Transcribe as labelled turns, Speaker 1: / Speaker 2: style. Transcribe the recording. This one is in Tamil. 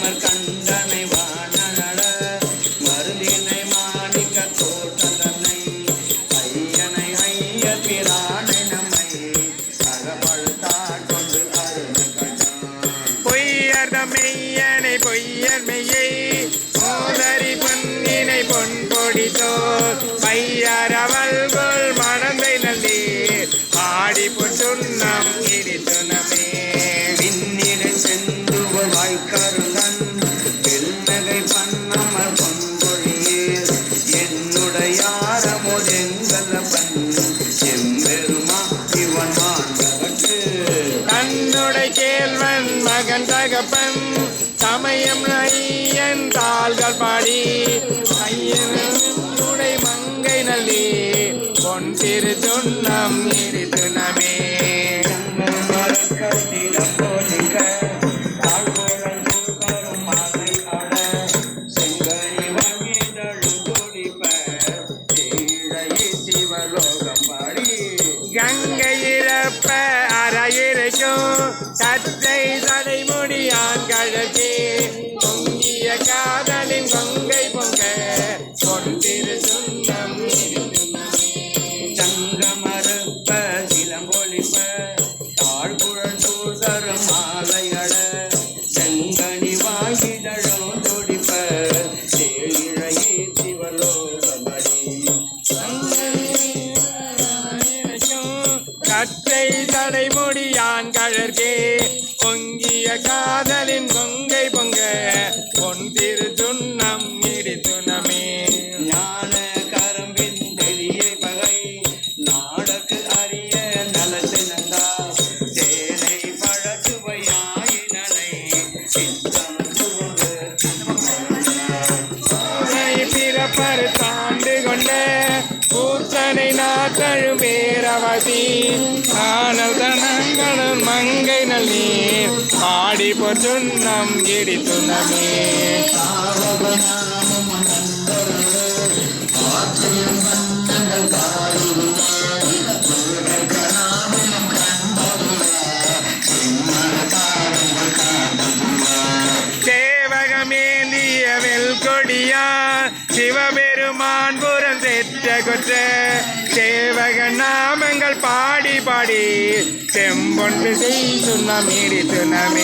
Speaker 1: அமர் கண்டனை வானட மருந்தினை மாணிக்க தோட்டதனை ஐயனை ஐய பிரானை நம்மை அகப்படுத்தாட் கொண்டு அருள் கண்டான்.
Speaker 2: பொய்யர்த மெய்யனை பொய்யர் மெய்யை மோதரி பொன்னினை பொன் பொடித்தோர் மையரவல்கொள் மடந்தை நல்லே ஆடி பொன்னம் இடித்துனமே.
Speaker 1: விண்ணிடை செந்துவ வாய்க்கருங்கன் வெண்ணகை பன்னமர் பொன்பொழியீர் என்னுடையாரமுதெங்கலப்பன் எம்பெருமா இவன் மாண்டவட்டு
Speaker 2: தன்னுடை கேள்வன் மகன் தகப்பன் சமயம் ஐயன் தாள்கள் பாடி ஐயனுடை மங்கை நல்லே பொன் திரு சொன்னம் இடித்துனமே. கங்கை இறப்ப அறையிறைக்கும் கற்றை சடைமுடியான் கழகே பொங்கிய காதலின் கொங்கை பொங்க பொன்திரு சுண்ணம்
Speaker 1: சங்கமறுப்ப சிலம்பொழிப்ப தாழ்குழல் சூழ்தரும் மாலையட செங்கனி வாங்கிதழும் துடிப்ப சேழையே சிவலோகமடி
Speaker 2: கற்றை தடைமுடியான் கழற்கே பொங்கிய காதலின் கொங்கை பொங்க பொன் திரு சுண்ணம் இடித்துனமே.
Speaker 1: ஞான கரம்பின் தெளியை பகை நாடக்கு அரிய நலத்தை நந்தா தேனை பழச்சுவையாயினனை சித்தம் சூழ்ந்து
Speaker 2: பிறப்பரு தாண்டு கொண்ட பூத்தனை நாத்தழும் பேரவசி ஆனல் தனங்களும் மங்கை நல்லீர் ஆடி பொன்னம் இடித்துனமே. சேவகமேந்திய வெல்கொடியா சிவபெருமான் புறம் செற்ற கொற்ற சேவக நாமங்கள் பாடி பாடி செம்பொன்று செய் சுண்ணம் இடித்துனமே.